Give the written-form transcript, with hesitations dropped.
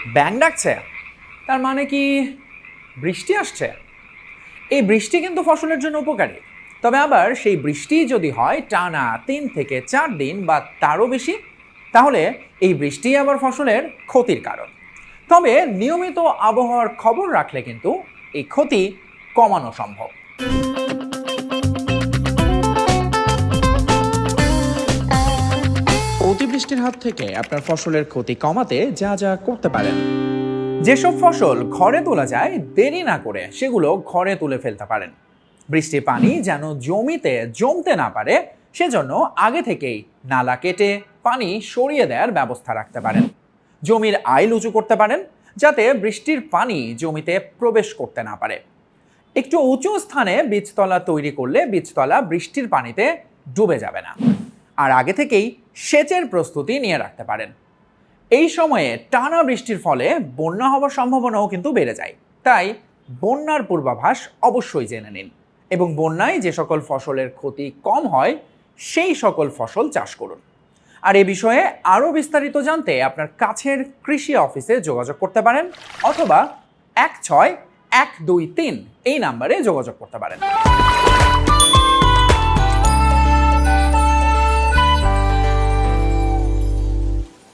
ব্যাঙ ডাকছে, তার মানে কি বৃষ্টি আসছে? এই বৃষ্টি কিন্তু ফসলের জন্য উপকারী, তবে আবার সেই বৃষ্টি যদি হয় টানা 3 থেকে 4 দিন বা তারও বেশি, তাহলে এই বৃষ্টি আবার ফসলের ক্ষতির কারণ। তবে নিয়মিত আবহাওয়ার খবর রাখলে কিন্তু এই ক্ষতি কমানো সম্ভব। অতিবৃষ্টির হাত থেকে আপনার ফসলের ক্ষতি কমাতে যা যা করতে পারেন। যেসব ফসল ঘরে তোলা যায় দেরি না করে সেগুলো ঘরে তুলে ফেলতে পারেন। বৃষ্টির পানি যেন জমিতে জমতে না পারে সেজন্য আগে থেকেই নালা কেটে পানি সরিয়ে দেওয়ার ব্যবস্থা রাখতে পারেন। জমির আইল উঁচু করতে পারেন যাতে বৃষ্টির পানি জমিতে প্রবেশ করতে না পারে। একটু উঁচু স্থানে বীজতলা তৈরি করলে বীজতলা বৃষ্টির পানিতে ডুবে যাবে না। আর আগে থেকেই সেচের প্রস্তুতি নিয়ে রাখতে পারেন। এই সময়ে টানা বৃষ্টির ফলে বন্যা হওয়ার সম্ভাবনাও কিন্তু বেড়ে যায়, তাই বন্যার পূর্বাভাস অবশ্যই জেনে নিন এবং বন্যায় যে সকল ফসলের ক্ষতি কম হয় সেই সকল ফসল চাষ করুন। আর এ বিষয়ে আরও বিস্তারিত জানতে আপনার কাছের কৃষি অফিসে যোগাযোগ করতে পারেন অথবা 16123 এই নাম্বারে যোগাযোগ করতে পারেন।